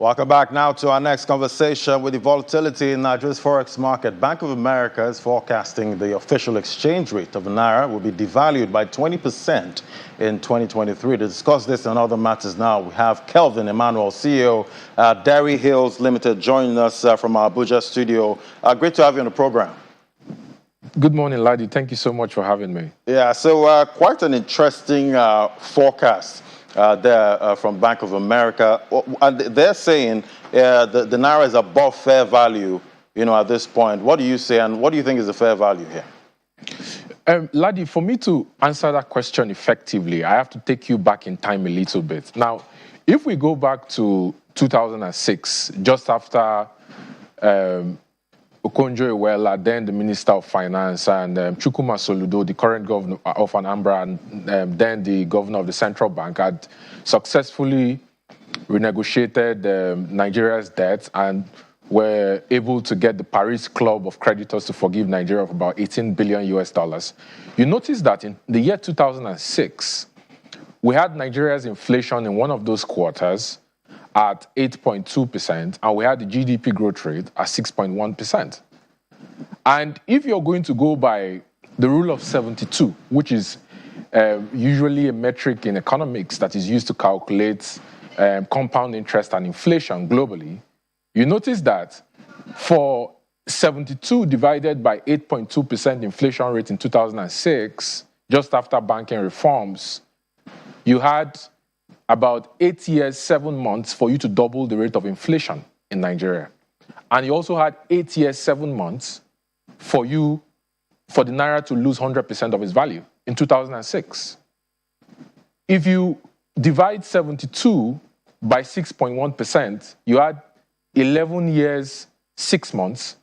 Welcome back now to our next conversation. With the volatility in Nigeria's forex market, Bank of America is forecasting the official exchange rate of the Naira will be devalued by 20% in 2023. To discuss this and other matters now, we have Kelvin Emmanuel, CEO at Dairy Hills Limited, joining us from our Abuja studio. Great to have you on the program. Good morning, Ladi. Thank you so much for having me. Yeah, so quite an interesting forecast there from Bank of America. And they're saying the Naira is above fair value, at this point. What do you say, and what do you think is the fair value here? Ladi, for me to answer that question effectively, I have to take you back in time a little bit. Now, if we go back to 2006, just after Okonjo-Iweala, then the Minister of Finance, and Chukwuma Soludo, the current governor of Anambra, and then the governor of the central bank, had successfully renegotiated Nigeria's debt and were able to get the Paris Club of creditors to forgive Nigeria of about $18 billion. You notice that in the year 2006, we had Nigeria's inflation in one of those quarters at 8.2%, and we had the GDP growth rate at 6.1%. And if you're going to go by the rule of 72, which is usually a metric in economics that is used to calculate compound interest and inflation globally, you notice that for 72 divided by 8.2% inflation rate in 2006, just after banking reforms, you had about 8 years, 7 months for you to double the rate of inflation in Nigeria. And you also had 8 years, 7 months for the Naira to lose 100% of its value in 2006. If you divide 72 by 6.1%, you had 11 years, 6 months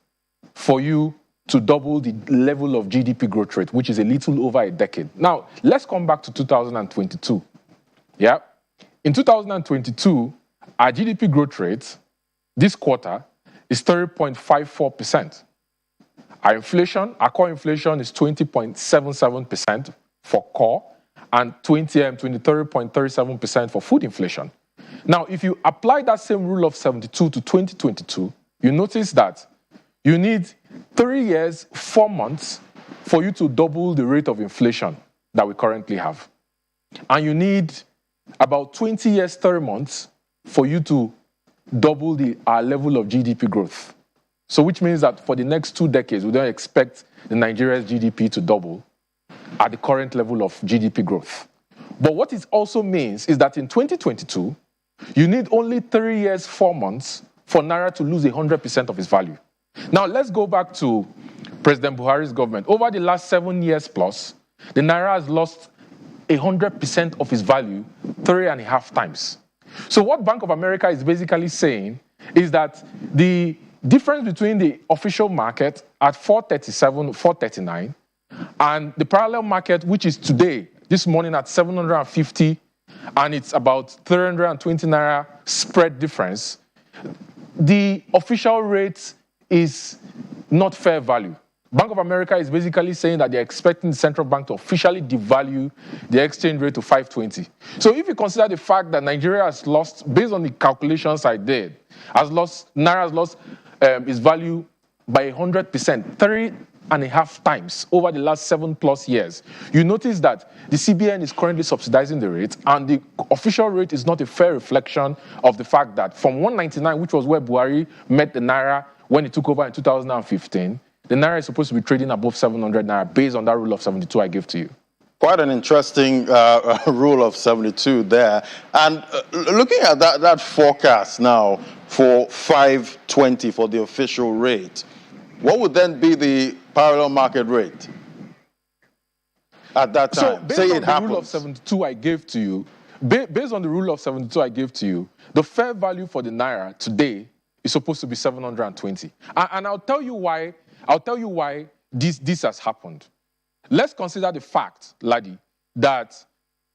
for you to double the level of GDP growth rate, which is a little over a decade. Now, let's come back to 2022. Yeah. In 2022, our GDP growth rate this quarter is 30.54%. Our core inflation is 20.77% for core and 23.37% for food inflation. Now, if you apply that same rule of 72 to 2022, you notice that you need 3 years, 4 months for you to double the rate of inflation that we currently have. And you need about 20 years, 30 months for you to double our level of GDP growth. So which means that for the next 2 decades, we don't expect the Nigeria's GDP to double at the current level of GDP growth. But what it also means is that in 2022, you need only 3 years, 4 months for Naira to lose 100% of its value. Now, let's go back to President Buhari's government. Over the last 7 years plus, the Naira has lost 100% of its value 3.5 times. So what Bank of America is basically saying is that the difference between the official market at 437, 439, and the parallel market, which is today, this morning at 750, and it's about 320 Naira spread difference, the official rate is not fair value. Bank of America is basically saying that they're expecting the central bank to officially devalue the exchange rate to 520. So if you consider the fact that Nigeria has lost, based on the calculations I did, Naira has lost its value by 100%, 3.5 times over the last 7+ years, you notice that the CBN is currently subsidizing the rate, and the official rate is not a fair reflection of the fact that from 199, which was where Buhari met the Naira when he took over in 2015, the Naira is supposed to be trading above 700 Naira based on that rule of 72 I gave to you. Quite an interesting rule of 72 there. And looking at that forecast now for 520 for the official rate, what would then be the parallel market rate at that time? So based on the rule of 72 I gave to you, based on the rule of 72 I gave to you, the fair value for the Naira today is supposed to be 720. And I'll tell you why. This has happened. Let's consider the fact, Ladi, that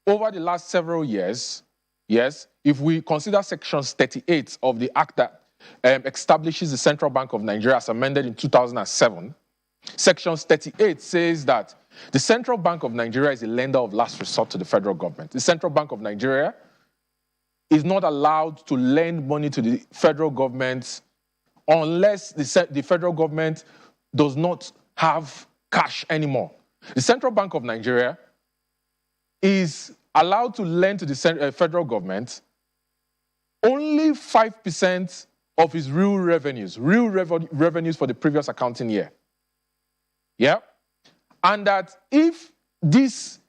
over the last several years, yes, if we consider Section 38 of the Act that establishes the Central Bank of Nigeria as amended in 2007, Section 38 says that the Central Bank of Nigeria is a lender of last resort to the federal government. The Central Bank of Nigeria is not allowed to lend money to the federal government unless the federal government does not have cash anymore. The Central Bank of Nigeria is allowed to lend to the federal government only 5% of its real revenues for the previous accounting year. Yeah? And that if this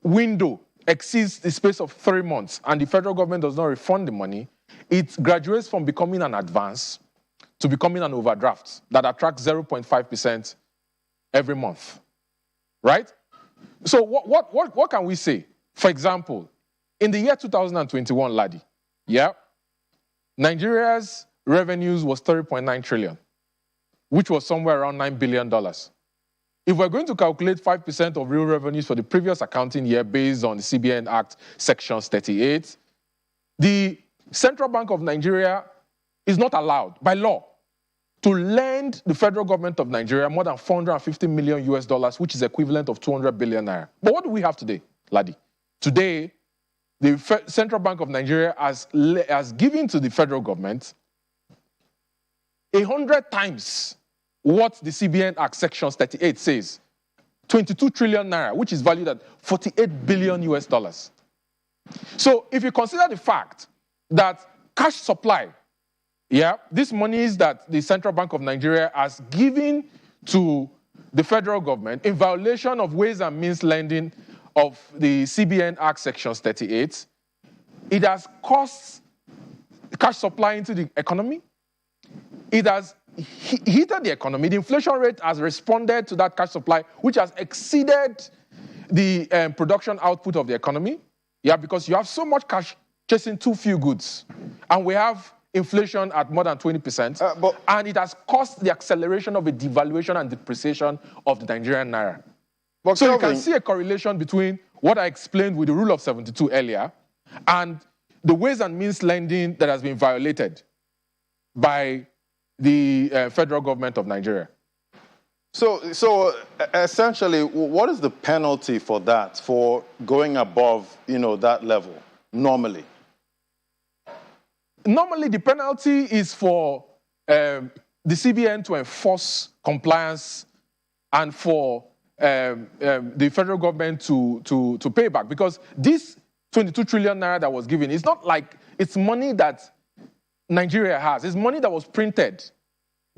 window exceeds the space of 3 months and the federal government does not refund the money, it graduates from becoming an advance to becoming an overdraft that attracts 0.5% every month. Right? So what can we say? For example, in the year 2021, Ladi, yeah, Nigeria's revenues was 30.9 trillion, which was somewhere around $9 billion. If we're going to calculate 5% of real revenues for the previous accounting year based on the CBN Act, Section 38, the Central Bank of Nigeria is not allowed by law to lend the federal government of Nigeria more than $450 million US, which is equivalent of 200 billion naira. But what do we have today, Ladi? Today, the Central Bank of Nigeria has given to the federal government 100 times what the CBN Act Section 38 says, 22 trillion naira, which is valued at 48 billion US. So if you consider the fact that cash supply, yeah, these monies that the Central Bank of Nigeria has given to the federal government in violation of ways and means lending of the CBN Act Section 38, it has caused cash supply into the economy. It has heated the economy. The inflation rate has responded to that cash supply, which has exceeded the production output of the economy. Yeah, because you have so much cash chasing too few goods. And we have inflation at more than 20%. And it has caused the acceleration of a devaluation and depreciation of the Nigerian naira. But so Kelvin, you can see a correlation between what I explained with the rule of 72 earlier and the ways and means lending that has been violated by the federal government of Nigeria. So essentially, what is the penalty for that, for going above, that level, normally? Normally, the penalty is for the CBN to enforce compliance and for the federal government to pay back, because this 22 trillion naira that was given, it's not like it's money that Nigeria has. It's money that was printed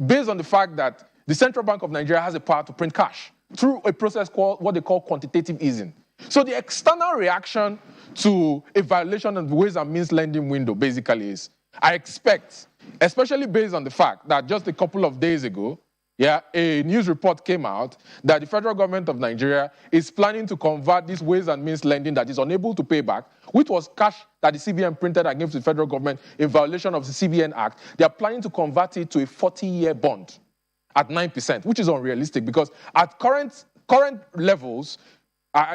based on the fact that the Central Bank of Nigeria has the power to print cash through a process called what they call quantitative easing. So the external reaction to a violation of the ways and means lending window basically is, I expect, especially based on the fact that just a couple of days ago, yeah, a news report came out that the federal government of Nigeria is planning to convert this ways and means lending that is unable to pay back, which was cash that the CBN printed against the federal government in violation of the CBN Act. They are planning to convert it to a 40-year bond at 9%, which is unrealistic because at current levels,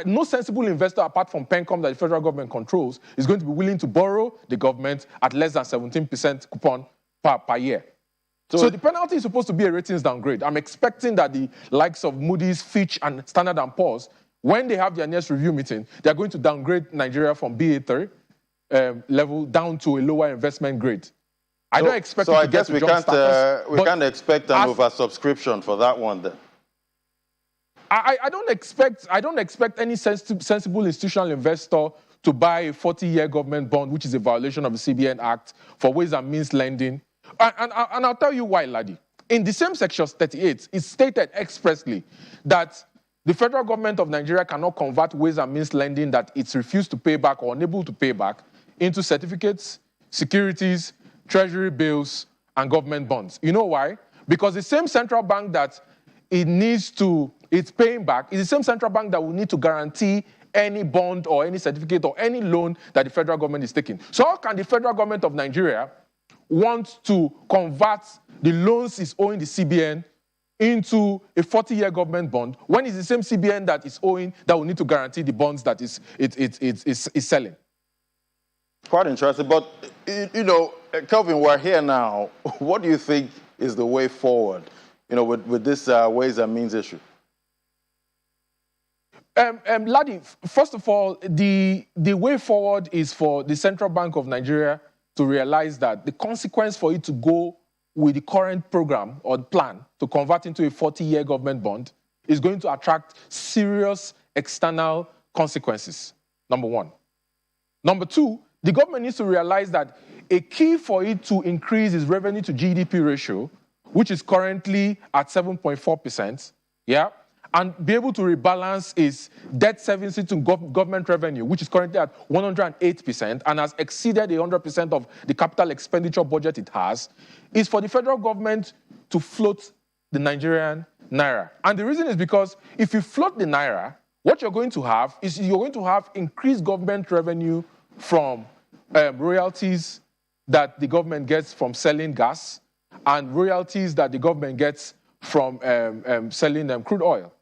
no sensible investor apart from Pencom that the federal government controls is going to be willing to borrow the government at less than 17% coupon per year. So the penalty is supposed to be a ratings downgrade. I'm expecting that the likes of Moody's, Fitch, and Standard & Poor's, when they have their next review meeting, they're going to downgrade Nigeria from Ba3 level down to a lower investment grade. I don't expect it to get to jump status. We can't expect an oversubscription for that one then. I don't expect any sensible institutional investor to buy a 40-year government bond, which is a violation of the CBN Act for ways and means lending. And I'll tell you why, Ladi. In the same section 38, it's stated expressly that the federal government of Nigeria cannot convert ways and means lending that it's refused to pay back or unable to pay back into certificates, securities, treasury bills, and government bonds. You know why? Because the same central bank that it's paying back is the same central bank that will need to guarantee any bond or any certificate or any loan that the federal government is taking. So how can the federal government of Nigeria want to convert the loans it's owing the CBN into a 40-year government bond when it's the same CBN that is owing that will need to guarantee the bonds that it's selling? Quite interesting. But, Kelvin, we're here now. What do you think is the way forward, with this ways and means issue? Ladi, first of all, the way forward is for the Central Bank of Nigeria to realize that the consequence for it to go with the current program or plan to convert into a 40-year government bond is going to attract serious external consequences, number one. Number two, the government needs to realize that a key for it to increase its revenue to GDP ratio, which is currently at 7.4%, yeah, and be able to rebalance its debt service to government revenue, which is currently at 108% and has exceeded 100% of the capital expenditure budget it has, is for the federal government to float the Nigerian Naira. And the reason is because if you float the Naira, what you're going to have is you're going to have increased government revenue from royalties that the government gets from selling gas and royalties that the government gets from selling crude oil.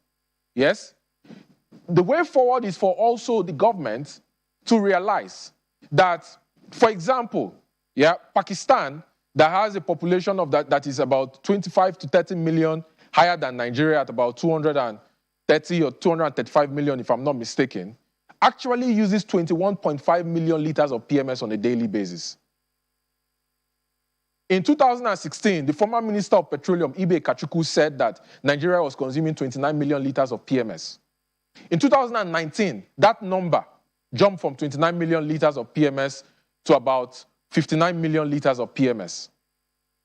Yes? The way forward is for also the government to realize that, for example, yeah, Pakistan, that has a population of that is about 25 to 30 million, higher than Nigeria at about 230 or 235 million, if I'm not mistaken, actually uses 21.5 million liters of PMS on a daily basis. In 2016, the former Minister of Petroleum, Ibe Kachuku, said that Nigeria was consuming 29 million liters of PMS. In 2019, that number jumped from 29 million liters of PMS to about 59 million liters of PMS.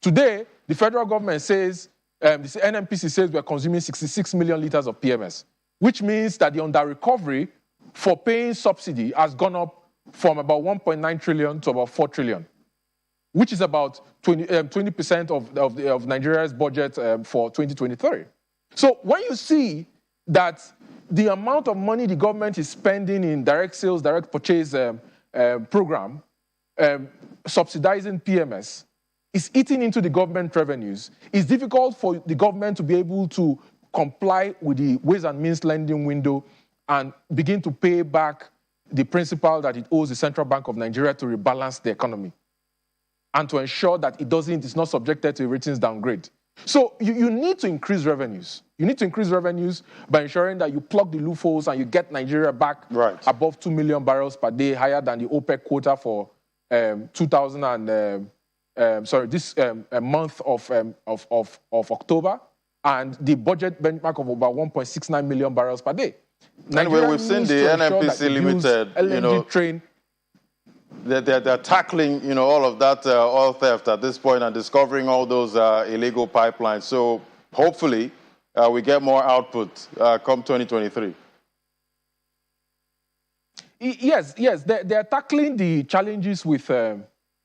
Today, the federal government says, the NNPC says we're consuming 66 million liters of PMS, which means that the under-recovery for paying subsidy has gone up from about 1.9 trillion to about 4 trillion. Which is about 20% of Nigeria's budget for 2023. So when you see that the amount of money the government is spending in direct sales, direct purchase program, subsidizing PMS, is eating into the government revenues, it's difficult for the government to be able to comply with the ways and means lending window and begin to pay back the principal that it owes the Central Bank of Nigeria to rebalance the economy, and to ensure that it's not subjected to a ratings downgrade. So you need to increase revenues. You need to increase revenues by ensuring that you plug the loopholes and you get Nigeria back above 2 million barrels per day, higher than the OPEC quota for this month of October, and the budget benchmark of about 1.69 million barrels per day. Anyway, we've seen the NNPC Limited, LNG train. They're tackling, all of that oil theft at this point and discovering all those illegal pipelines. So hopefully we get more output come 2023. Yes, they're tackling the challenges with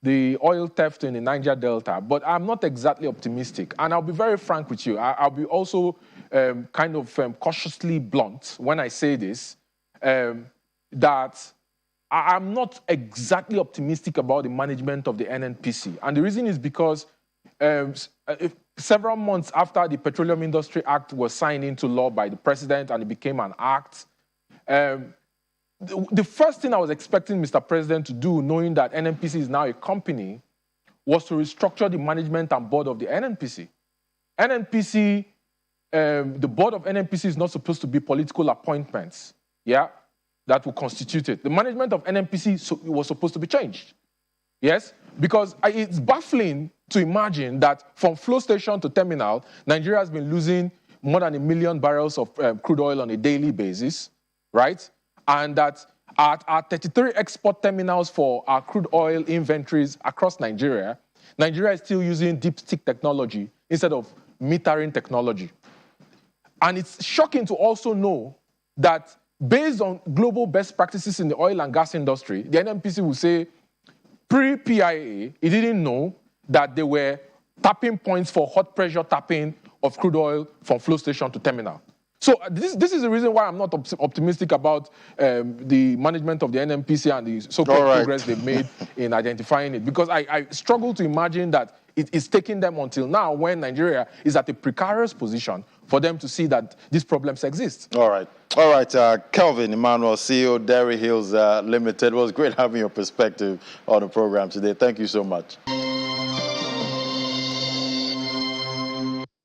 the oil theft in the Niger Delta, but I'm not exactly optimistic. And I'll be very frank with you. I'll be also cautiously blunt when I say this, that I'm not exactly optimistic about the management of the NNPC. And the reason is because several months after the Petroleum Industry Act was signed into law by the president and it became an act, the first thing I was expecting Mr. President to do, knowing that NNPC is now a company, was to restructure the management and board of the NNPC. The board of NNPC is not supposed to be political appointments, yeah, that will constitute it. The management of NNPC was supposed to be changed, yes, because it's baffling to imagine that from flow station to terminal, Nigeria has been losing more than 1 million barrels of crude oil on a daily basis, right? And that at our 33 export terminals for our crude oil inventories across Nigeria, Nigeria is still using deep stick technology instead of metering technology. And it's shocking to also know that based on global best practices in the oil and gas industry, the NNPC will say, pre-PIA, it didn't know that there were tapping points for hot pressure tapping of crude oil from flow station to terminal. So this is the reason why I'm not optimistic about the management of the NNPC and the so-called progress they've made in identifying it, because I struggle to imagine that it is taking them until now, when Nigeria is at a precarious position, for them to see that these problems exist. All right. Kelvin Emmanuel, CEO, Dairy Hills Limited. It was great having your perspective on the program today. Thank you so much.